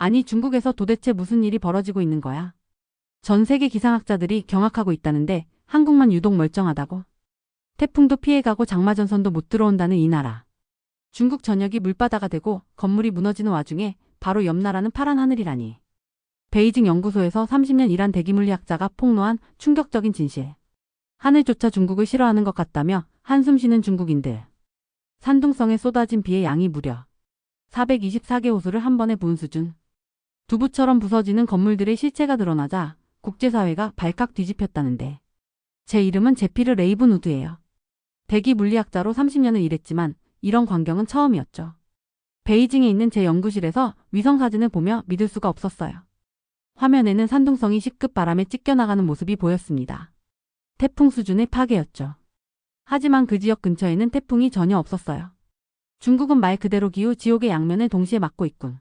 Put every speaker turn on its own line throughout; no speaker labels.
아니, 중국에서 도대체 무슨 일이 벌어지고 있는 거야? 전 세계 기상학자들이 경악하고 있다는데 한국만 유독 멀쩡하다고? 태풍도 피해가고 장마전선도 못 들어온다는 이 나라. 중국 전역이 물바다가 되고 건물이 무너지는 와중에 바로 옆 나라는 파란 하늘이라니. 베이징 연구소에서 30년 일한 대기물리학자가 폭로한 충격적인 진실. 하늘조차 중국을 싫어하는 것 같다며 한숨 쉬는 중국인들. 산둥성에 쏟아진 비의 양이 무려 424개 호수를 한 번에 부은 수준. 두부처럼 부서지는 건물들의 실체가 드러나자 국제사회가 발칵 뒤집혔다는데. 제 이름은 제피르 레이븐우드예요. 대기물리학자로 30년을 일했지만 이런 광경은 처음이었죠. 베이징에 있는 제 연구실에서 위성사진을 보며 믿을 수가 없었어요. 화면에는 산둥성이 C급 바람에 찢겨나가는 모습이 보였습니다. 태풍 수준의 파괴였죠. 하지만 그 지역 근처에는 태풍이 전혀 없었어요. 중국은 말 그대로 기후 지옥의 양면을 동시에 맞고 있군.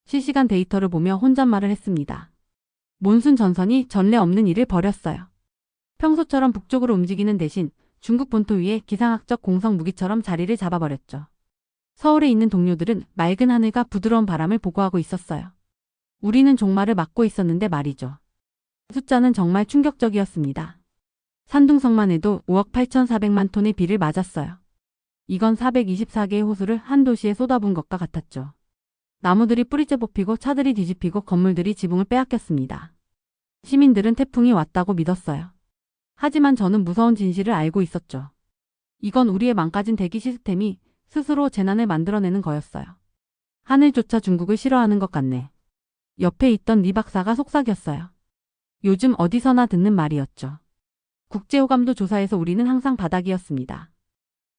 실시간 데이터를 보며 혼잣말을 했습니다. 몬순 전선이 전례 없는 일을 벌였어요. 평소처럼 북쪽으로 움직이는 대신 중국 본토 위에 기상학적 공성 무기처럼 자리를 잡아버렸죠. 서울에 있는 동료들은 맑은 하늘과 부드러운 바람을 보고하고 있었어요. 우리는 종말을 맞고 있었는데 말이죠. 숫자는 정말 충격적이었습니다. 산둥성만 해도 5억 8,400만 톤의 비를 맞았어요. 이건 424개의 호수를 한 도시에 쏟아부은 것과 같았죠. 나무들이 뿌리째 뽑히고 차들이 뒤집히고 건물들이 지붕을 빼앗겼습니다. 시민들은 태풍이 왔다고 믿었어요. 하지만 저는 무서운 진실을 알고 있었죠. 이건 우리의 망가진 대기 시스템이 스스로 재난을 만들어내는 거였어요. 하늘조차 중국을 싫어하는 것 같네. 옆에 있던 리 박사가 속삭였어요. 요즘 어디서나 듣는 말이었죠. 국제호감도 조사에서 우리는 항상 바닥이었습니다.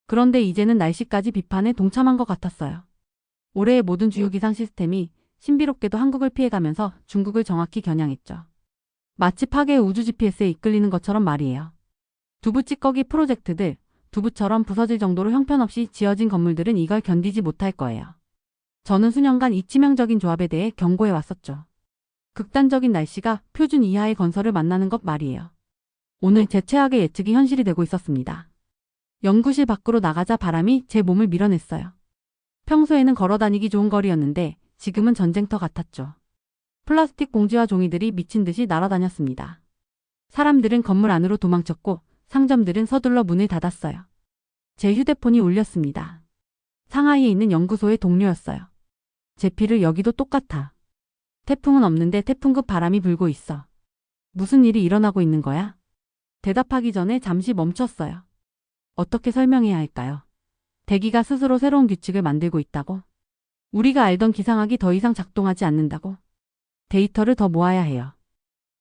그런데 이제는 날씨까지 비판에 동참한 것 같았어요. 올해의 모든 주요 기상 시스템이 신비롭게도 한국을 피해가면서 중국을 정확히 겨냥했죠. 마치 파괴의 우주 GPS에 이끌리는 것처럼 말이에요. 두부 찌꺼기 프로젝트들, 두부처럼 부서질 정도로 형편없이 지어진 건물들은 이걸 견디지 못할 거예요. 저는 수년간 이 치명적인 조합에 대해 경고해 왔었죠. 극단적인 날씨가 표준 이하의 건설을 만나는 것 말이에요. 오늘 제 최악의 예측이 현실이 되고 있었습니다. 연구실 밖으로 나가자 바람이 제 몸을 밀어냈어요. 평소에는 걸어다니기 좋은 거리였는데 지금은 전쟁터 같았죠. 플라스틱 봉지와 종이들이 미친 듯이 날아다녔습니다. 사람들은 건물 안으로 도망쳤고 상점들은 서둘러 문을 닫았어요. 제 휴대폰이 울렸습니다. 상하이에 있는 연구소의 동료였어요. 제피를 여기도 똑같아. 태풍은 없는데 태풍급 바람이 불고 있어. 무슨 일이 일어나고 있는 거야? 대답하기 전에 잠시 멈췄어요. 어떻게 설명해야 할까요? 대기가 스스로 새로운 규칙을 만들고 있다고? 우리가 알던 기상학이 더 이상 작동하지 않는다고? 데이터를 더 모아야 해요.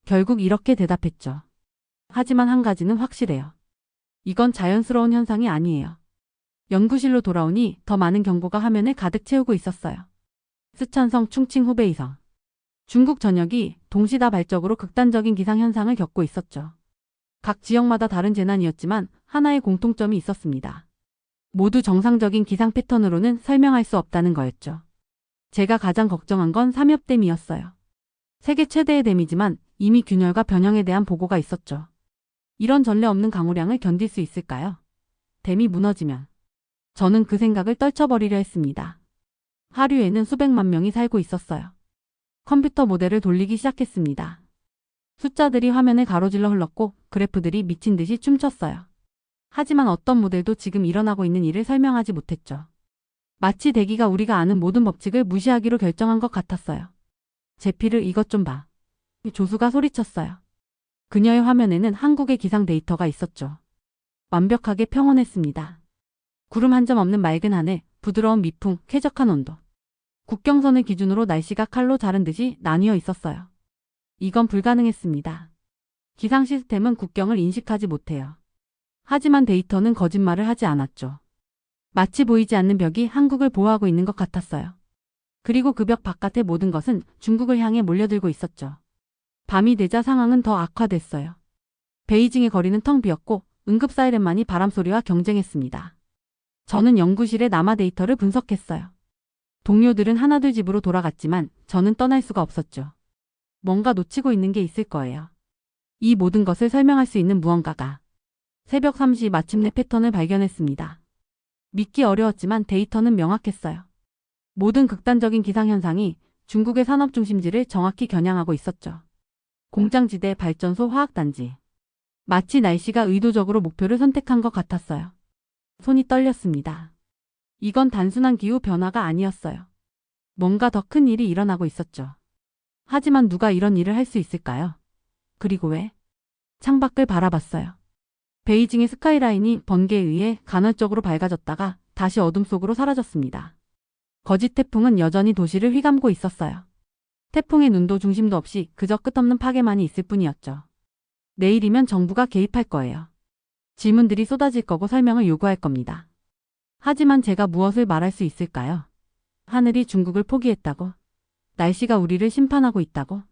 결국 이렇게 대답했죠. 하지만 한 가지는 확실해요. 이건 자연스러운 현상이 아니에요. 연구실로 돌아오니 더 많은 경보가 화면을 가득 채우고 있었어요. 스촨성, 충칭, 후베이성. 중국 전역이 동시다발적으로 극단적인 기상현상을 겪고 있었죠. 각 지역마다 다른 재난이었지만 하나의 공통점이 있었습니다. 모두 정상적인 기상 패턴으로는 설명할 수 없다는 거였죠. 제가 가장 걱정한 건 삼엽댐이었어요. 세계 최대의 댐이지만 이미 균열과 변형에 대한 보고가 있었죠. 이런 전례 없는 강우량을 견딜 수 있을까요? 댐이 무너지면. 저는 그 생각을 떨쳐버리려 했습니다. 하류에는 수백만 명이 살고 있었어요. 컴퓨터 모델을 돌리기 시작했습니다. 숫자들이 화면을 가로질러 흘렀고 그래프들이 미친 듯이 춤췄어요. 하지만 어떤 모델도 지금 일어나고 있는 일을 설명하지 못했죠. 마치 대기가 우리가 아는 모든 법칙을 무시하기로 결정한 것 같았어요. 제피를 이것 좀 봐. 조수가 소리쳤어요. 그녀의 화면에는 한국의 기상 데이터가 있었죠. 완벽하게 평온했습니다. 구름 한 점 없는 맑은 하늘, 부드러운 미풍, 쾌적한 온도. 국경선을 기준으로 날씨가 칼로 자른 듯이 나뉘어 있었어요. 이건 불가능했습니다. 기상 시스템은 국경을 인식하지 못해요. 하지만 데이터는 거짓말을 하지 않았죠. 마치 보이지 않는 벽이 한국을 보호하고 있는 것 같았어요. 그리고 그 벽 바깥의 모든 것은 중국을 향해 몰려들고 있었죠. 밤이 되자 상황은 더 악화됐어요. 베이징의 거리는 텅 비었고 응급 사이렌만이 바람소리와 경쟁했습니다. 저는 연구실에 남아 데이터를 분석했어요. 동료들은 하나둘 집으로 돌아갔지만 저는 떠날 수가 없었죠. 뭔가 놓치고 있는 게 있을 거예요. 이 모든 것을 설명할 수 있는 무언가가. 새벽 3시 마침내 패턴을 발견했습니다. 믿기 어려웠지만 데이터는 명확했어요. 모든 극단적인 기상현상이 중국의 산업 중심지를 정확히 겨냥하고 있었죠. 공장지대, 발전소, 화학단지. 마치 날씨가 의도적으로 목표를 선택한 것 같았어요. 손이 떨렸습니다. 이건 단순한 기후 변화가 아니었어요. 뭔가 더 큰 일이 일어나고 있었죠. 하지만 누가 이런 일을 할 수 있을까요? 그리고 왜? 창밖을 바라봤어요. 베이징의 스카이라인이 번개에 의해 간헐적으로 밝아졌다가 다시 어둠 속으로 사라졌습니다. 거짓 태풍은 여전히 도시를 휘감고 있었어요. 태풍의 눈도 중심도 없이 그저 끝없는 파괴만이 있을 뿐이었죠. 내일이면 정부가 개입할 거예요. 질문들이 쏟아질 거고 설명을 요구할 겁니다. 하지만 제가 무엇을 말할 수 있을까요? 하늘이 중국을 포기했다고? 날씨가 우리를 심판하고 있다고?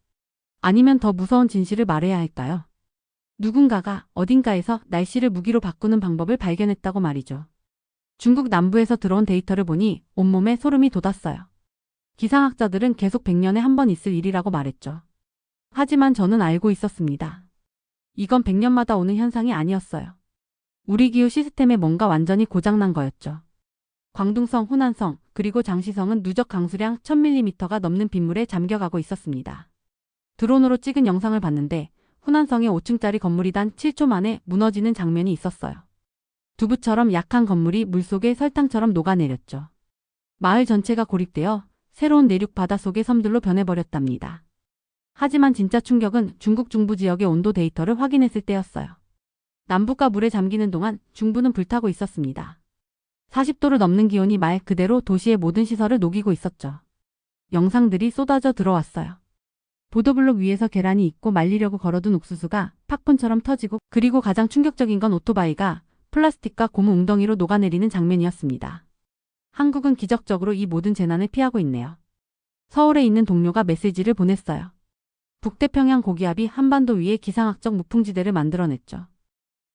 아니면 더 무서운 진실을 말해야 할까요? 누군가가 어딘가에서 날씨를 무기로 바꾸는 방법을 발견했다고 말이죠. 중국 남부에서 들어온 데이터를 보니 온몸에 소름이 돋았어요. 기상학자들은 계속 100년에 한 번 있을 일이라고 말했죠. 하지만 저는 알고 있었습니다. 이건 100년마다 오는 현상이 아니었어요. 우리 기후 시스템에 뭔가 완전히 고장난 거였죠. 광둥성, 후난성, 그리고 장시성은 누적 강수량 1000mm가 넘는 빗물에 잠겨가고 있었습니다. 드론으로 찍은 영상을 봤는데 후난성의 5층짜리 건물이 단 7초 만에 무너지는 장면이 있었어요. 두부처럼 약한 건물이 물속에 설탕처럼 녹아내렸죠. 마을 전체가 고립되어 새로운 내륙 바다 속의 섬들로 변해버렸답니다. 하지만 진짜 충격은 중국 중부 지역의 온도 데이터를 확인했을 때였어요. 남부가 물에 잠기는 동안 중부는 불타고 있었습니다. 40도를 넘는 기온이 말 그대로 도시의 모든 시설을 녹이고 있었죠. 영상들이 쏟아져 들어왔어요. 보도블록 위에서 계란이 익고 말리려고 걸어둔 옥수수가 팝콘처럼 터지고, 그리고 가장 충격적인 건 오토바이가 플라스틱과 고무 웅덩이로 녹아내리는 장면이었습니다. 한국은 기적적으로 이 모든 재난을 피하고 있네요. 서울에 있는 동료가 메시지를 보냈어요. 북태평양 고기압이 한반도 위에 기상학적 무풍지대를 만들어냈죠.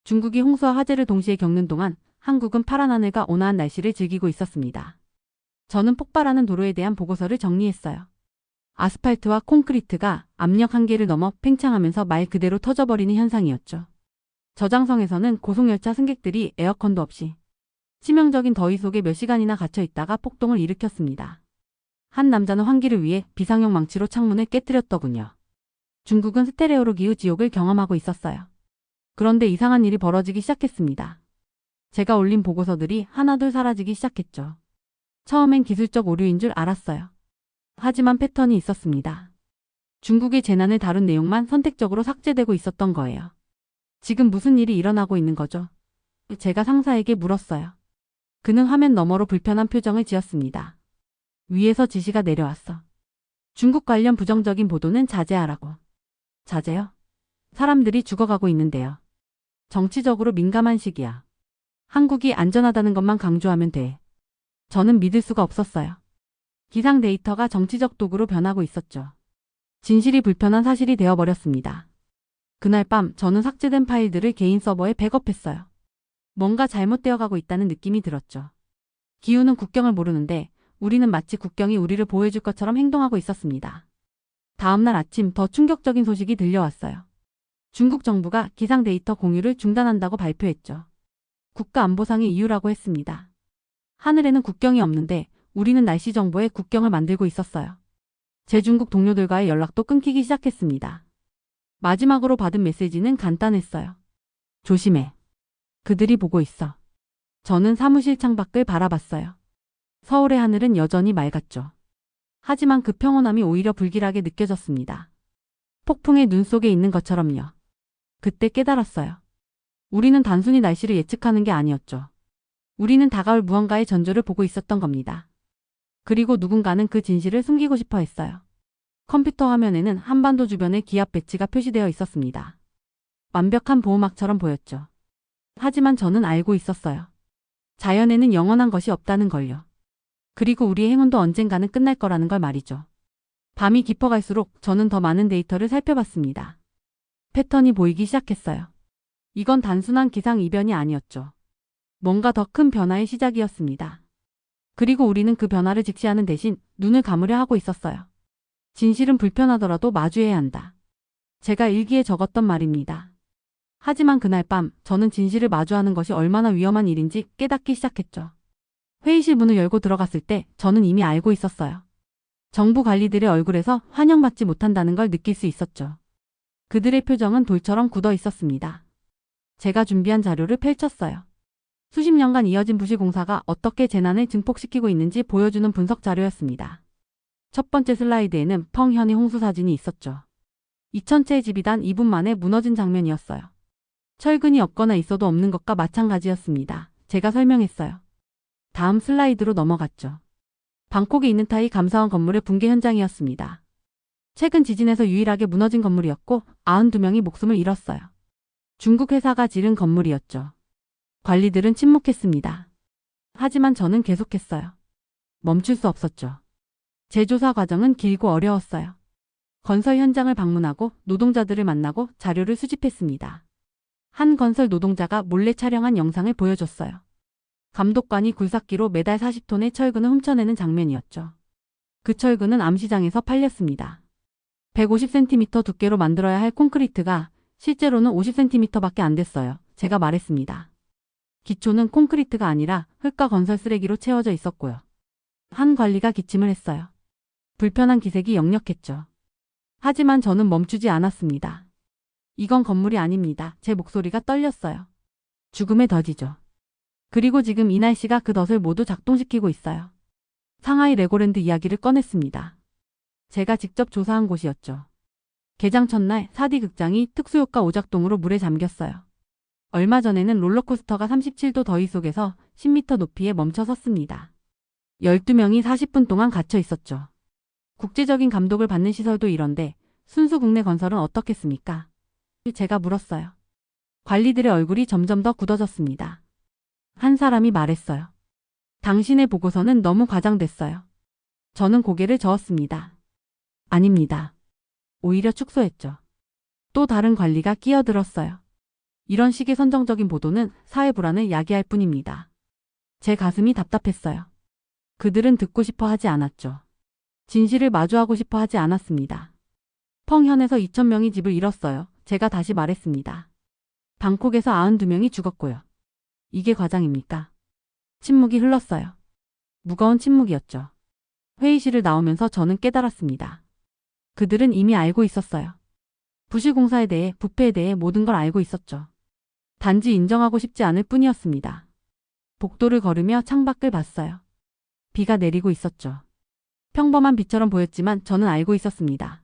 중국이 홍수와 화재를 동시에 겪는 동안 한국은 파란 하늘과 온화한 날씨를 즐기고 있었습니다. 저는 폭발하는 도로에 대한 보고서를 정리했어요. 아스팔트와 콘크리트가 압력 한계를 넘어 팽창하면서 말 그대로 터져버리는 현상이었죠. 저장성에서는 고속열차 승객들이 에어컨도 없이 치명적인 더위 속에 몇 시간이나 갇혀 있다가 폭동을 일으켰습니다. 한 남자는 환기를 위해 비상용 망치로 창문을 깨뜨렸더군요. 중국은 스테레오로 기후 지옥을 경험하고 있었어요. 그런데 이상한 일이 벌어지기 시작했습니다. 제가 올린 보고서들이 하나둘 사라지기 시작했죠. 처음엔 기술적 오류인 줄 알았어요. 하지만 패턴이 있었습니다. 중국의 재난을 다룬 내용만 선택적으로 삭제되고 있었던 거예요. 지금 무슨 일이 일어나고 있는 거죠? 제가 상사에게 물었어요. 그는 화면 너머로 불편한 표정을 지었습니다. 위에서 지시가 내려왔어. 중국 관련 부정적인 보도는 자제하라고. 자제요? 사람들이 죽어가고 있는데요. 정치적으로 민감한 시기야. 한국이 안전하다는 것만 강조하면 돼. 저는 믿을 수가 없었어요. 기상 데이터가 정치적 도구로 변하고 있었죠. 진실이 불편한 사실이 되어버렸습니다. 그날 밤 저는 삭제된 파일들을 개인 서버에 백업했어요. 뭔가 잘못되어 가고 있다는 느낌이 들었죠. 기후는 국경을 모르는데 우리는 마치 국경이 우리를 보호해줄 것처럼 행동하고 있었습니다. 다음날 아침 더 충격적인 소식이 들려왔어요. 중국 정부가 기상 데이터 공유를 중단한다고 발표했죠. 국가안보상의 이유라고 했습니다. 하늘에는 국경이 없는데 우리는 날씨 정보에 국경을 만들고 있었어요. 제 중국 동료들과의 연락도 끊기기 시작했습니다. 마지막으로 받은 메시지는 간단했어요. 조심해. 그들이 보고 있어. 저는 사무실 창밖을 바라봤어요. 서울의 하늘은 여전히 맑았죠. 하지만 그 평온함이 오히려 불길하게 느껴졌습니다. 폭풍의 눈 속에 있는 것처럼요. 그때 깨달았어요. 우리는 단순히 날씨를 예측하는 게 아니었죠. 우리는 다가올 무언가의 전조를 보고 있었던 겁니다. 그리고 누군가는 그 진실을 숨기고 싶어 했어요. 컴퓨터 화면에는 한반도 주변의 기압 배치가 표시되어 있었습니다. 완벽한 보호막처럼 보였죠. 하지만 저는 알고 있었어요. 자연에는 영원한 것이 없다는 걸요. 그리고 우리의 행운도 언젠가는 끝날 거라는 걸 말이죠. 밤이 깊어갈수록 저는 더 많은 데이터를 살펴봤습니다. 패턴이 보이기 시작했어요. 이건 단순한 기상 이변이 아니었죠. 뭔가 더 큰 변화의 시작이었습니다. 그리고 우리는 그 변화를 직시하는 대신 눈을 감으려 하고 있었어요. 진실은 불편하더라도 마주해야 한다. 제가 일기에 적었던 말입니다. 하지만 그날 밤 저는 진실을 마주하는 것이 얼마나 위험한 일인지 깨닫기 시작했죠. 회의실 문을 열고 들어갔을 때 저는 이미 알고 있었어요. 정부 관리들의 얼굴에서 환영받지 못한다는 걸 느낄 수 있었죠. 그들의 표정은 돌처럼 굳어 있었습니다. 제가 준비한 자료를 펼쳤어요. 수십 년간 이어진 부실공사가 어떻게 재난을 증폭시키고 있는지 보여주는 분석 자료였습니다. 첫 번째 슬라이드에는 펑현의 홍수 사진이 있었죠. 2,000채의 집이 단 2분 만에 무너진 장면이었어요. 철근이 없거나 있어도 없는 것과 마찬가지였습니다. 제가 설명했어요. 다음 슬라이드로 넘어갔죠. 방콕에 있는 타이 감사원 건물의 붕괴 현장이었습니다. 최근 지진에서 유일하게 무너진 건물이었고 92명이 목숨을 잃었어요. 중국 회사가 지른 건물이었죠. 관리들은 침묵했습니다. 하지만 저는 계속했어요. 멈출 수 없었죠. 재조사 과정은 길고 어려웠어요. 건설 현장을 방문하고 노동자들을 만나고 자료를 수집했습니다. 한 건설 노동자가 몰래 촬영한 영상을 보여줬어요. 감독관이 굴삭기로 매달 40톤의 철근을 훔쳐내는 장면이었죠. 그 철근은 암시장에서 팔렸습니다. 150cm 두께로 만들어야 할 콘크리트가 실제로는 50cm밖에 안 됐어요. 제가 말했습니다. 기초는 콘크리트가 아니라 흙과 건설 쓰레기로 채워져 있었고요. 한 관리가 기침을 했어요. 불편한 기색이 역력했죠. 하지만 저는 멈추지 않았습니다. 이건 건물이 아닙니다. 제 목소리가 떨렸어요. 죽음의 덫이죠. 그리고 지금 이 날씨가 그 덫을 모두 작동시키고 있어요. 상하이 레고랜드 이야기를 꺼냈습니다. 제가 직접 조사한 곳이었죠. 개장 첫날 4D 극장이 특수효과 오작동으로 물에 잠겼어요. 얼마 전에는 롤러코스터가 37도 더위 속에서 10m 높이에 멈춰 섰습니다. 12명이 40분 동안 갇혀 있었죠. 국제적인 감독을 받는 시설도 이런데 순수 국내 건설은 어떻겠습니까? 제가 물었어요. 관리들의 얼굴이 점점 더 굳어졌습니다. 한 사람이 말했어요. 당신의 보고서는 너무 과장됐어요. 저는 고개를 저었습니다. 아닙니다. 오히려 축소했죠. 또 다른 관리가 끼어들었어요. 이런 식의 선정적인 보도는 사회 불안을 야기할 뿐입니다. 제 가슴이 답답했어요. 그들은 듣고 싶어 하지 않았죠. 진실을 마주하고 싶어 하지 않았습니다. 펑현에서 2,000명이 집을 잃었어요. 제가 다시 말했습니다. 방콕에서 92명이 죽었고요. 이게 과장입니까? 침묵이 흘렀어요. 무거운 침묵이었죠. 회의실을 나오면서 저는 깨달았습니다. 그들은 이미 알고 있었어요. 부실공사에 대해, 부패에 대해 모든 걸 알고 있었죠. 단지 인정하고 싶지 않을 뿐이었습니다. 복도를 걸으며 창밖을 봤어요. 비가 내리고 있었죠. 평범한 비처럼 보였지만 저는 알고 있었습니다.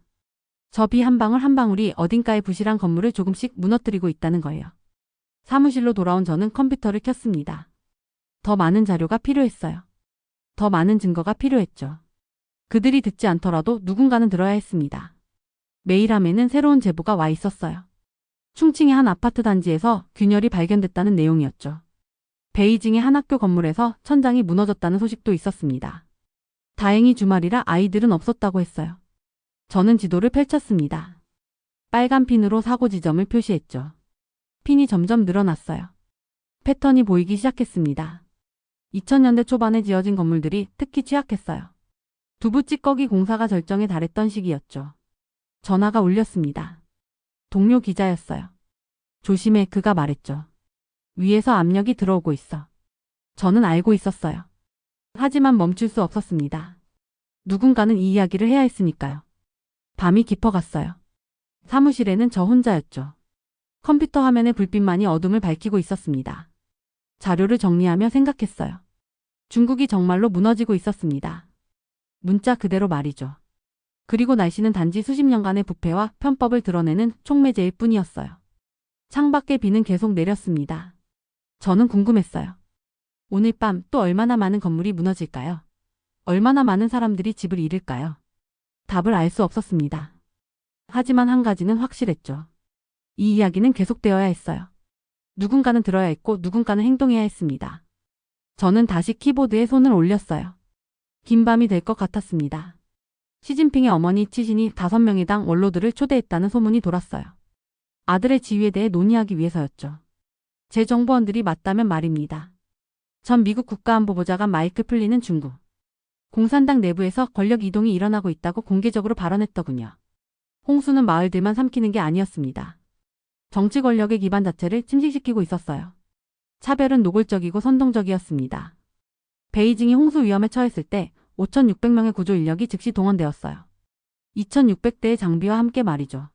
저 비 한 방울 한 방울이 어딘가의 부실한 건물을 조금씩 무너뜨리고 있다는 거예요. 사무실로 돌아온 저는 컴퓨터를 켰습니다. 더 많은 자료가 필요했어요. 더 많은 증거가 필요했죠. 그들이 듣지 않더라도 누군가는 들어야 했습니다. 메일함에는 새로운 제보가 와 있었어요. 충칭의 한 아파트 단지에서 균열이 발견됐다는 내용이었죠. 베이징의 한 학교 건물에서 천장이 무너졌다는 소식도 있었습니다. 다행히 주말이라 아이들은 없었다고 했어요. 저는 지도를 펼쳤습니다. 빨간 핀으로 사고 지점을 표시했죠. 핀이 점점 늘어났어요. 패턴이 보이기 시작했습니다. 2000년대 초반에 지어진 건물들이 특히 취약했어요. 두부 찌꺼기 공사가 절정에 달했던 시기였죠. 전화가 울렸습니다. 동료 기자였어요. 조심해, 그가 말했죠. 위에서 압력이 들어오고 있어. 저는 알고 있었어요. 하지만 멈출 수 없었습니다. 누군가는 이 이야기를 해야 했으니까요. 밤이 깊어갔어요. 사무실에는 저 혼자였죠. 컴퓨터 화면의 불빛만이 어둠을 밝히고 있었습니다. 자료를 정리하며 생각했어요. 중국이 정말로 무너지고 있었습니다. 문자 그대로 말이죠. 그리고 날씨는 단지 수십 년간의 부패와 편법을 드러내는 촉매제일 뿐이었어요. 창밖에 비는 계속 내렸습니다. 저는 궁금했어요. 오늘 밤 또 얼마나 많은 건물이 무너질까요? 얼마나 많은 사람들이 집을 잃을까요? 답을 알 수 없었습니다. 하지만 한 가지는 확실했죠. 이 이야기는 계속되어야 했어요. 누군가는 들어야 했고 누군가는 행동해야 했습니다. 저는 다시 키보드에 손을 올렸어요. 긴 밤이 될 것 같았습니다. 시진핑의 어머니 치신이 5명의당 원로들을 초대했다는 소문이 돌았어요. 아들의 지위에 대해 논의하기 위해서였죠. 제 정보원들이 맞다면 말입니다. 전 미국 국가안보보좌관 마이클 플린은 중국 공산당 내부에서 권력 이동이 일어나고 있다고 공개적으로 발언했더군요. 홍수는 마을들만 삼키는 게 아니었습니다. 정치 권력의 기반 자체를 침식시키고 있었어요. 차별은 노골적이고 선동적이었습니다. 베이징이 홍수 위험에 처했을 때 5,600명의 구조 인력이 즉시 동원되었어요. 2,600대의 장비와 함께 말이죠.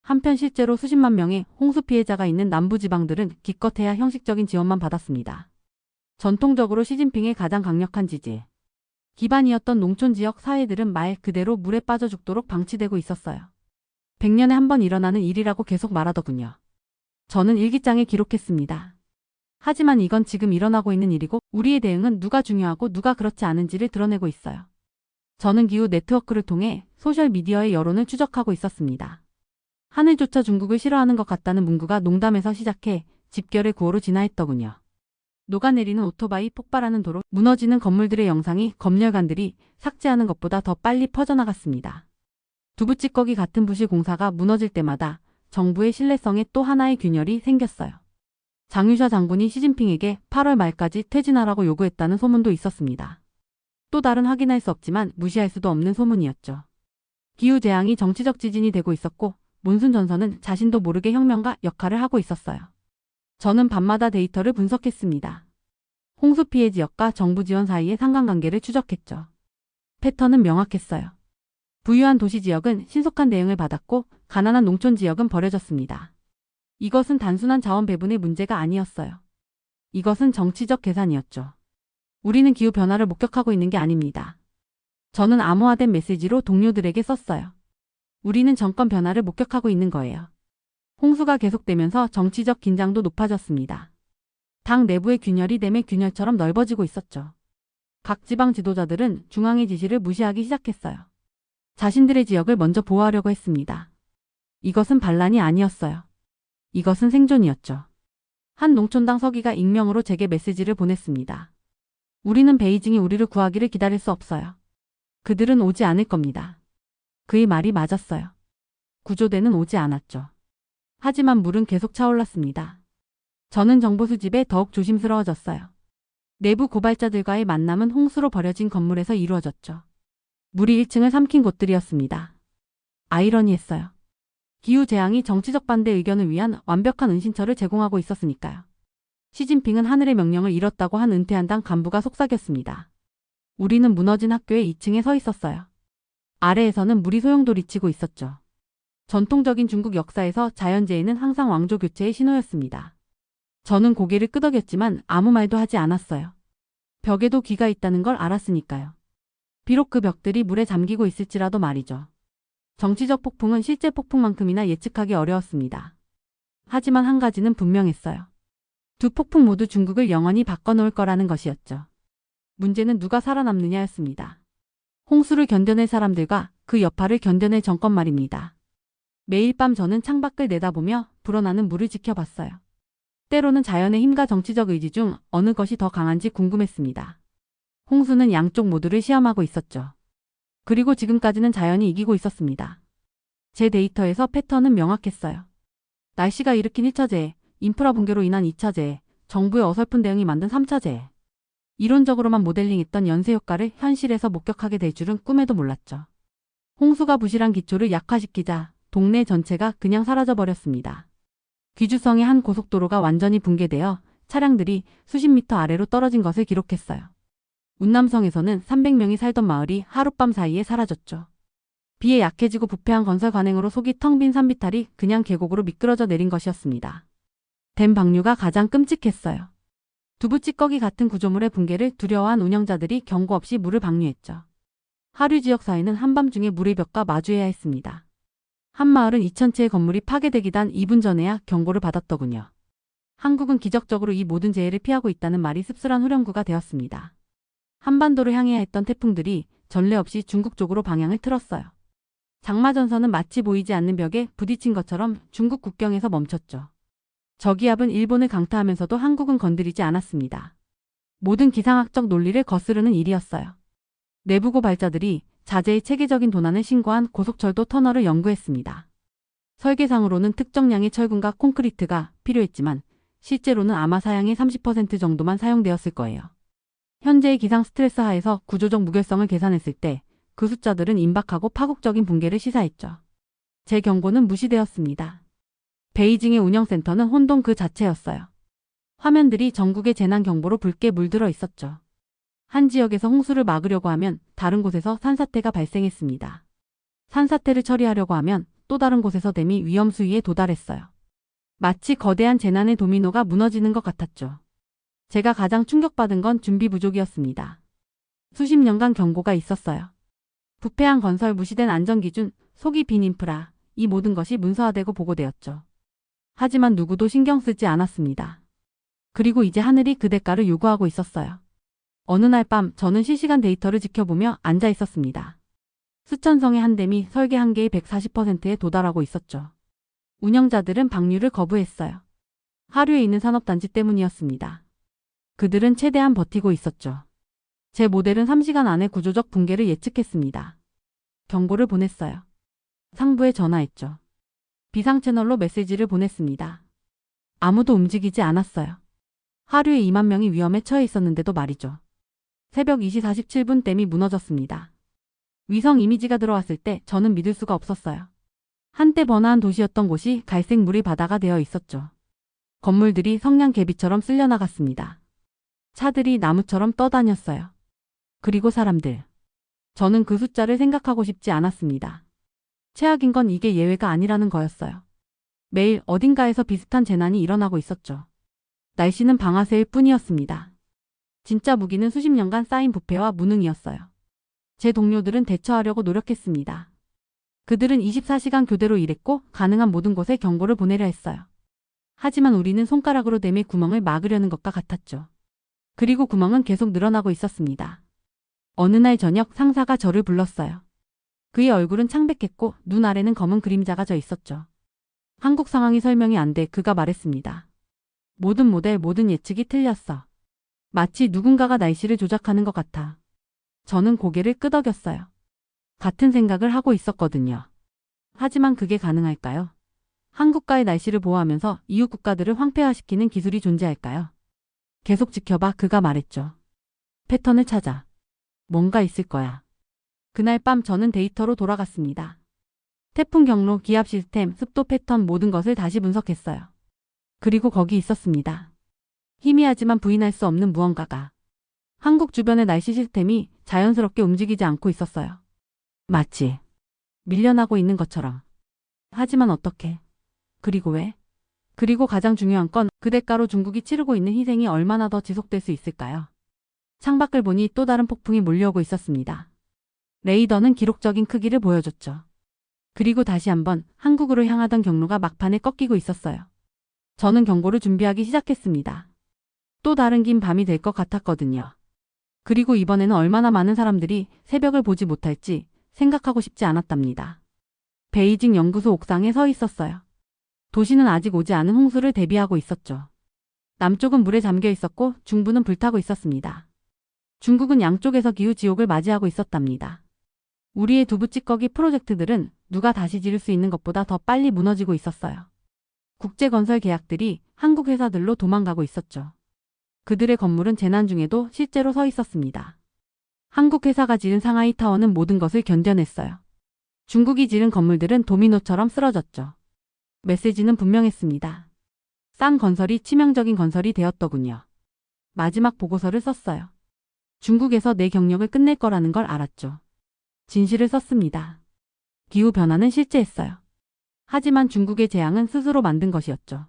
한편 실제로 수십만 명의 홍수 피해자가 있는 남부지방들은 기껏해야 형식적인 지원만 받았습니다. 전통적으로 시진핑의 가장 강력한 지지 기반이었던 농촌 지역 사회들은 말 그대로 물에 빠져 죽도록 방치되고 있었어요. 100년에 한 번 일어나는 일이라고 계속 말하더군요. 저는 일기장에 기록했습니다. 하지만 이건 지금 일어나고 있는 일이고 우리의 대응은 누가 중요하고 누가 그렇지 않은지를 드러내고 있어요. 저는 기후 네트워크를 통해 소셜미디어의 여론을 추적하고 있었습니다. 하늘조차 중국을 싫어하는 것 같다는 문구가 농담에서 시작해 집결의 구호로 진화했더군요. 녹아내리는 오토바이, 폭발하는 도로, 무너지는 건물들의 영상이 검열관들이 삭제하는 것보다 더 빨리 퍼져나갔습니다. 두부찌꺼기 같은 부실 공사가 무너질 때마다 정부의 신뢰성에 또 하나의 균열이 생겼어요. 장유샤 장군이 시진핑에게 8월 말까지 퇴진하라고 요구했다는 소문도 있었습니다. 또 다른 확인할 수 없지만 무시할 수도 없는 소문이었죠. 기후재앙이 정치적 지진이 되고 있었고 몬순 전선은 자신도 모르게 혁명가 역할을 하고 있었어요. 저는 밤마다 데이터를 분석했습니다. 홍수 피해 지역과 정부 지원 사이의 상관관계를 추적했죠. 패턴은 명확했어요. 부유한 도시 지역은 신속한 대응을 받았고 가난한 농촌 지역은 버려졌습니다. 이것은 단순한 자원 배분의 문제가 아니었어요. 이것은 정치적 계산이었죠. 우리는 기후변화를 목격하고 있는 게 아닙니다. 저는 암호화된 메시지로 동료들에게 썼어요. 우리는 정권 변화를 목격하고 있는 거예요. 홍수가 계속되면서 정치적 긴장도 높아졌습니다. 당 내부의 균열이 댐의 균열처럼 넓어지고 있었죠. 각 지방 지도자들은 중앙의 지시를 무시하기 시작했어요. 자신들의 지역을 먼저 보호하려고 했습니다. 이것은 반란이 아니었어요. 이것은 생존이었죠. 한 농촌당 서기가 익명으로 제게 메시지를 보냈습니다. 우리는 베이징이 우리를 구하기를 기다릴 수 없어요. 그들은 오지 않을 겁니다. 그의 말이 맞았어요. 구조대는 오지 않았죠. 하지만 물은 계속 차올랐습니다. 저는 정보 수집에 더욱 조심스러워졌어요. 내부 고발자들과의 만남은 홍수로 버려진 건물에서 이루어졌죠. 물이 1층을 삼킨 곳들이었습니다. 아이러니했어요. 기후재앙이 정치적 반대 의견을 위한 완벽한 은신처를 제공하고 있었으니까요. 시진핑은 하늘의 명령을 잃었다고 한 은퇴한 당 간부가 속삭였습니다. 우리는 무너진 학교의 2층에 서 있었어요. 아래에서는 물이 소용돌이치고 있었죠. 전통적인 중국 역사에서 자연재해는 항상 왕조 교체의 신호였습니다. 저는 고개를 끄덕였지만 아무 말도 하지 않았어요. 벽에도 귀가 있다는 걸 알았으니까요. 비록 그 벽들이 물에 잠기고 있을지라도 말이죠. 정치적 폭풍은 실제 폭풍만큼이나 예측하기 어려웠습니다. 하지만 한 가지는 분명했어요. 두 폭풍 모두 중국을 영원히 바꿔놓을 거라는 것이었죠. 문제는 누가 살아남느냐였습니다. 홍수를 견뎌낼 사람들과 그 여파를 견뎌낼 정권 말입니다. 매일 밤 저는 창밖을 내다보며 불어나는 물을 지켜봤어요. 때로는 자연의 힘과 정치적 의지 중 어느 것이 더 강한지 궁금했습니다. 홍수는 양쪽 모두를 시험하고 있었죠. 그리고 지금까지는 자연이 이기고 있었습니다. 제 데이터에서 패턴은 명확했어요. 날씨가 일으킨 1차 재해, 인프라 붕괴로 인한 2차 재해, 정부의 어설픈 대응이 만든 3차 재해. 이론적으로만 모델링했던 연쇄 효과를 현실에서 목격하게 될 줄은 꿈에도 몰랐죠. 홍수가 부실한 기초를 약화시키자 동네 전체가 그냥 사라져버렸습니다. 귀주성의 한 고속도로가 완전히 붕괴되어 차량들이 수십 미터 아래로 떨어진 것을 기록했어요. 운남성에서는 300명이 살던 마을이 하룻밤 사이에 사라졌죠. 비에 약해지고 부패한 건설 관행으로 속이 텅 빈 산비탈이 그냥 계곡으로 미끄러져 내린 것이었습니다. 댐 방류가 가장 끔찍했어요. 두부찌꺼기 같은 구조물의 붕괴를 두려워한 운영자들이 경고 없이 물을 방류했죠. 하류 지역 사회는 한밤중에 물의 벽과 마주해야 했습니다. 한 마을은 2,000채의 건물이 파괴되기 단 2분 전에야 경고를 받았더군요. 한국은 기적적으로 이 모든 재해를 피하고 있다는 말이 씁쓸한 후렴구가 되었습니다. 한반도를 향해야 했던 태풍들이 전례 없이 중국 쪽으로 방향을 틀었어요. 장마전선은 마치 보이지 않는 벽에 부딪힌 것처럼 중국 국경에서 멈췄죠. 저기압은 일본을 강타하면서도 한국은 건드리지 않았습니다. 모든 기상학적 논리를 거스르는 일이었어요. 내부 고발자들이 자재의 체계적인 도난을 신고한 고속철도 터널을 연구했습니다. 설계상으로는 특정량의 철근과 콘크리트가 필요했지만 실제로는 아마 사양의 30% 정도만 사용되었을 거예요. 현재의 기상 스트레스 하에서 구조적 무결성을 계산했을 때 그 숫자들은 임박하고 파국적인 붕괴를 시사했죠. 제 경고는 무시되었습니다. 베이징의 운영센터는 혼돈 그 자체였어요. 화면들이 전국의 재난경보로 붉게 물들어 있었죠. 한 지역에서 홍수를 막으려고 하면 다른 곳에서 산사태가 발생했습니다. 산사태를 처리하려고 하면 또 다른 곳에서 댐이 위험 수위에 도달했어요. 마치 거대한 재난의 도미노가 무너지는 것 같았죠. 제가 가장 충격받은 건 준비 부족이었습니다. 수십 년간 경고가 있었어요. 부패한 건설, 무시된 안전기준, 속이 빈 인프라, 이 모든 것이 문서화되고 보고되었죠. 하지만 누구도 신경 쓰지 않았습니다. 그리고 이제 하늘이 그 대가를 요구하고 있었어요. 어느 날 밤 저는 실시간 데이터를 지켜보며 앉아 있었습니다. 수천성의 한 댐이 설계 한계의 140%에 도달하고 있었죠. 운영자들은 방류를 거부했어요. 하류에 있는 산업단지 때문이었습니다. 그들은 최대한 버티고 있었죠. 제 모델은 3시간 안에 구조적 붕괴를 예측했습니다. 경고를 보냈어요. 상부에 전화했죠. 비상 채널로 메시지를 보냈습니다. 아무도 움직이지 않았어요. 하루에 2만 명이 위험에 처해 있었는데도 말이죠. 새벽 2시 47분 댐이 무너졌습니다. 위성 이미지가 들어왔을 때 저는 믿을 수가 없었어요. 한때 번화한 도시였던 곳이 갈색 물이 바다가 되어 있었죠. 건물들이 성냥개비처럼 쓸려나갔습니다. 차들이 나무처럼 떠다녔어요. 그리고 사람들. 저는 그 숫자를 생각하고 싶지 않았습니다. 최악인 건 이게 예외가 아니라는 거였어요. 매일 어딘가에서 비슷한 재난이 일어나고 있었죠. 날씨는 방아쇠일 뿐이었습니다. 진짜 무기는 수십 년간 쌓인 부패와 무능이었어요. 제 동료들은 대처하려고 노력했습니다. 그들은 24시간 교대로 일했고 가능한 모든 곳에 경고를 보내려 했어요. 하지만 우리는 손가락으로 댐의 구멍을 막으려는 것과 같았죠. 그리고 구멍은 계속 늘어나고 있었습니다. 어느 날 저녁 상사가 저를 불렀어요. 그의 얼굴은 창백했고 눈 아래는 검은 그림자가 져 있었죠. 한국 상황이 설명이 안 돼 그가 말했습니다. 모든 모델, 모든 예측이 틀렸어. 마치 누군가가 날씨를 조작하는 것 같아. 저는 고개를 끄덕였어요. 같은 생각을 하고 있었거든요. 하지만 그게 가능할까요? 한국과의 날씨를 보호하면서 이웃 국가들을 황폐화시키는 기술이 존재할까요? 계속 지켜봐, 그가 말했죠. 패턴을 찾아. 뭔가 있을 거야. 그날 밤 저는 데이터로 돌아갔습니다. 태풍 경로, 기압 시스템, 습도 패턴 모든 것을 다시 분석했어요. 그리고 거기 있었습니다. 희미하지만 부인할 수 없는 무언가가. 한국 주변의 날씨 시스템이 자연스럽게 움직이지 않고 있었어요. 마치 밀려나고 있는 것처럼. 하지만 어떻게? 그리고 왜? 그리고 가장 중요한 건 그 대가로 중국이 치르고 있는 희생이 얼마나 더 지속될 수 있을까요? 창밖을 보니 또 다른 폭풍이 몰려오고 있었습니다. 레이더는 기록적인 크기를 보여줬죠. 그리고 다시 한번 한국으로 향하던 경로가 막판에 꺾이고 있었어요. 저는 경고를 준비하기 시작했습니다. 또 다른 긴 밤이 될 것 같았거든요. 그리고 이번에는 얼마나 많은 사람들이 새벽을 보지 못할지 생각하고 싶지 않았답니다. 베이징 연구소 옥상에 서 있었어요. 도시는 아직 오지 않은 홍수를 대비하고 있었죠. 남쪽은 물에 잠겨 있었고 중부는 불타고 있었습니다. 중국은 양쪽에서 기후지옥을 맞이하고 있었답니다. 우리의 두부 찌꺼기 프로젝트들은 누가 다시 지을 수 있는 것보다 더 빨리 무너지고 있었어요. 국제건설 계약들이 한국 회사들로 도망가고 있었죠. 그들의 건물은 재난 중에도 실제로 서 있었습니다. 한국 회사가 지은 상하이 타워는 모든 것을 견뎌냈어요. 중국이 지은 건물들은 도미노처럼 쓰러졌죠. 메시지는 분명했습니다. 싼 건설이 치명적인 건설이 되었더군요. 마지막 보고서를 썼어요. 중국에서 내 경력을 끝낼 거라는 걸 알았죠. 진실을 썼습니다. 기후변화는 실제했어요. 하지만 중국의 재앙은 스스로 만든 것이었죠.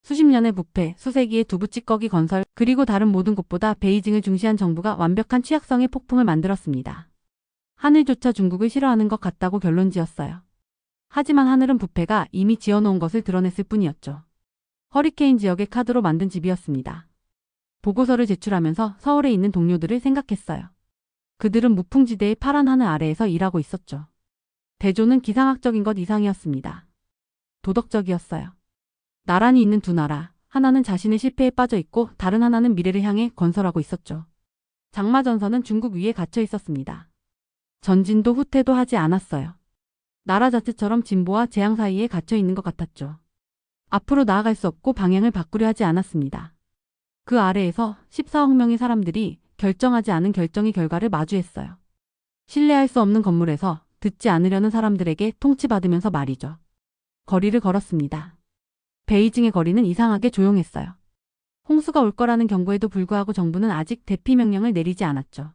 수십 년의 부패, 수세기의 두부 찌꺼기 건설, 그리고 다른 모든 곳보다 베이징을 중시한 정부가 완벽한 취약성의 폭풍을 만들었습니다. 하늘조차 중국을 싫어하는 것 같다고 결론지었어요. 하지만 하늘은 부패가 이미 지어놓은 것을 드러냈을 뿐이었죠. 허리케인 지역의 카드로 만든 집이었습니다. 보고서를 제출하면서 서울에 있는 동료들을 생각했어요. 그들은 무풍지대의 파란 하늘 아래에서 일하고 있었죠. 대조는 기상학적인 것 이상이었습니다. 도덕적이었어요. 나란히 있는 두 나라, 하나는 자신의 실패에 빠져 있고 다른 하나는 미래를 향해 건설하고 있었죠. 장마전선은 중국 위에 갇혀 있었습니다. 전진도 후퇴도 하지 않았어요. 나라 자체처럼 진보와 재앙 사이에 갇혀 있는 것 같았죠. 앞으로 나아갈 수 없고 방향을 바꾸려 하지 않았습니다. 그 아래에서 14억 명의 사람들이 결정하지 않은 결정의 결과를 마주했어요. 신뢰할 수 없는 건물에서 듣지 않으려는 사람들에게 통치받으면서 말이죠. 거리를 걸었습니다. 베이징의 거리는 이상하게 조용했어요. 홍수가 올 거라는 경고에도 불구하고 정부는 아직 대피 명령을 내리지 않았죠.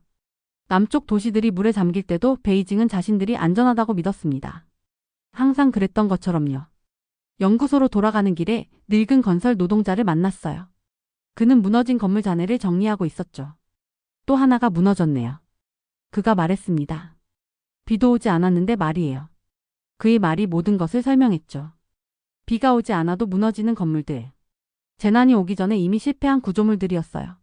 남쪽 도시들이 물에 잠길 때도 베이징은 자신들이 안전하다고 믿었습니다. 항상 그랬던 것처럼요. 연구소로 돌아가는 길에 늙은 건설 노동자를 만났어요. 그는 무너진 건물 잔해를 정리하고 있었죠. 또 하나가 무너졌네요. 그가 말했습니다. 비도 오지 않았는데 말이에요. 그의 말이 모든 것을 설명했죠. 비가 오지 않아도 무너지는 건물들. 재난이 오기 전에 이미 실패한 구조물들이었어요.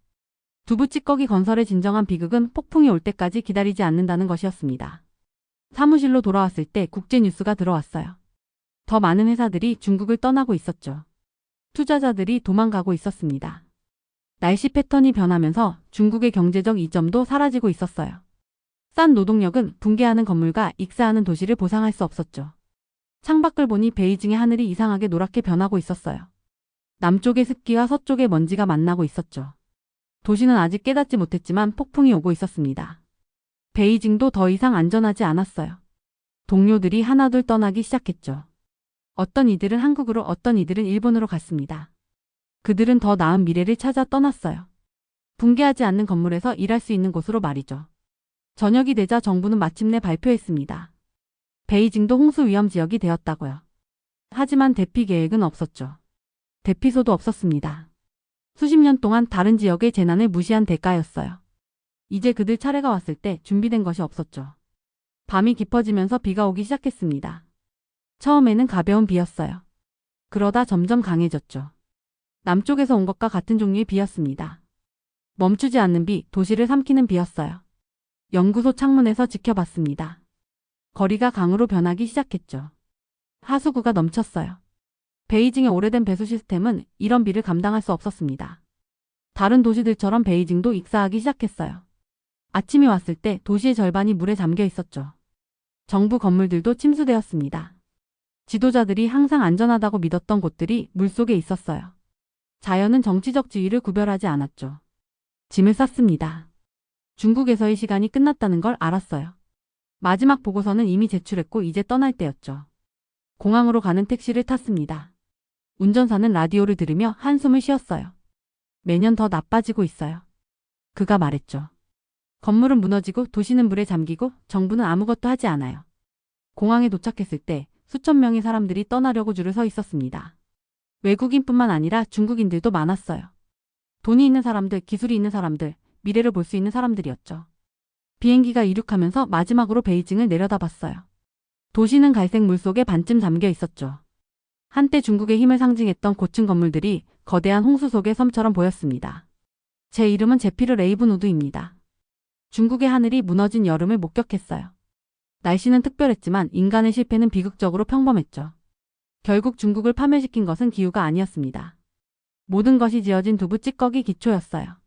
두부 찌꺼기 건설의 진정한 비극은 폭풍이 올 때까지 기다리지 않는다는 것이었습니다. 사무실로 돌아왔을 때 국제 뉴스가 들어왔어요. 더 많은 회사들이 중국을 떠나고 있었죠. 투자자들이 도망가고 있었습니다. 날씨 패턴이 변하면서 중국의 경제적 이점도 사라지고 있었어요. 싼 노동력은 붕괴하는 건물과 익사하는 도시를 보상할 수 없었죠. 창밖을 보니 베이징의 하늘이 이상하게 노랗게 변하고 있었어요. 남쪽의 습기와 서쪽의 먼지가 만나고 있었죠. 도시는 아직 깨닫지 못했지만 폭풍이 오고 있었습니다. 베이징도 더 이상 안전하지 않았어요. 동료들이 하나둘 떠나기 시작했죠. 어떤 이들은 한국으로, 어떤 이들은 일본으로 갔습니다. 그들은 더 나은 미래를 찾아 떠났어요. 붕괴하지 않는 건물에서 일할 수 있는 곳으로 말이죠. 저녁이 되자 정부는 마침내 발표했습니다. 베이징도 홍수 위험 지역이 되었다고요. 하지만 대피 계획은 없었죠. 대피소도 없었습니다. 수십 년 동안 다른 지역의 재난을 무시한 대가였어요. 이제 그들 차례가 왔을 때 준비된 것이 없었죠. 밤이 깊어지면서 비가 오기 시작했습니다. 처음에는 가벼운 비였어요. 그러다 점점 강해졌죠. 남쪽에서 온 것과 같은 종류의 비였습니다. 멈추지 않는 비, 도시를 삼키는 비였어요. 연구소 창문에서 지켜봤습니다. 거리가 강으로 변하기 시작했죠. 하수구가 넘쳤어요. 베이징의 오래된 배수 시스템은 이런 비를 감당할 수 없었습니다. 다른 도시들처럼 베이징도 익사하기 시작했어요. 아침이 왔을 때 도시의 절반이 물에 잠겨 있었죠. 정부 건물들도 침수되었습니다. 지도자들이 항상 안전하다고 믿었던 곳들이 물속에 있었어요. 자연은 정치적 지위를 구별하지 않았죠. 짐을 쌌습니다. 중국에서의 시간이 끝났다는 걸 알았어요. 마지막 보고서는 이미 제출했고 이제 떠날 때였죠. 공항으로 가는 택시를 탔습니다. 운전사는 라디오를 들으며 한숨을 쉬었어요. 매년 더 나빠지고 있어요. 그가 말했죠. 건물은 무너지고 도시는 물에 잠기고 정부는 아무것도 하지 않아요. 공항에 도착했을 때 수천 명의 사람들이 떠나려고 줄을 서 있었습니다. 외국인뿐만 아니라 중국인들도 많았어요. 돈이 있는 사람들, 기술이 있는 사람들, 미래를 볼 수 있는 사람들이었죠. 비행기가 이륙하면서 마지막으로 베이징을 내려다봤어요. 도시는 갈색 물 속에 반쯤 잠겨 있었죠. 한때 중국의 힘을 상징했던 고층 건물들이 거대한 홍수 속의 섬처럼 보였습니다. 제 이름은 제피르 레이븐우드입니다. 중국의 하늘이 무너진 여름을 목격했어요. 날씨는 특별했지만 인간의 실패는 비극적으로 평범했죠. 결국 중국을 파멸시킨 것은 기후가 아니었습니다. 모든 것이 지어진 두부 찌꺼기 기초였어요.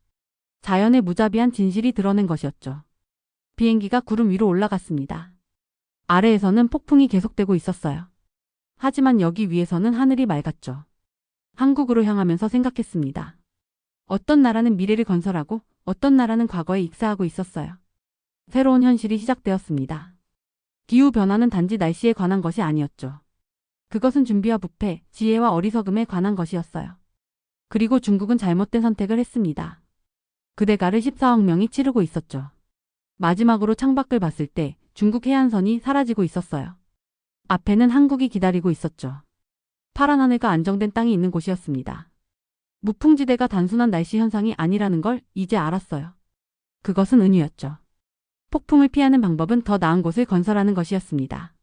자연의 무자비한 진실이 드러낸 것이었죠. 비행기가 구름 위로 올라갔습니다. 아래에서는 폭풍이 계속되고 있었어요. 하지만 여기 위에서는 하늘이 맑았죠. 한국으로 향하면서 생각했습니다. 어떤 나라는 미래를 건설하고 어떤 나라는 과거에 익사하고 있었어요. 새로운 현실이 시작되었습니다. 기후변화는 단지 날씨에 관한 것이 아니었죠. 그것은 준비와 부패, 지혜와 어리석음에 관한 것이었어요. 그리고 중국은 잘못된 선택을 했습니다. 그 대가를 14억 명이 치르고 있었죠. 마지막으로 창밖을 봤을 때 중국 해안선이 사라지고 있었어요. 앞에는 한국이 기다리고 있었죠. 파란 하늘과 안정된 땅이 있는 곳이었습니다. 무풍지대가 단순한 날씨 현상이 아니라는 걸 이제 알았어요. 그것은 은유였죠. 폭풍을 피하는 방법은 더 나은 곳을 건설하는 것이었습니다.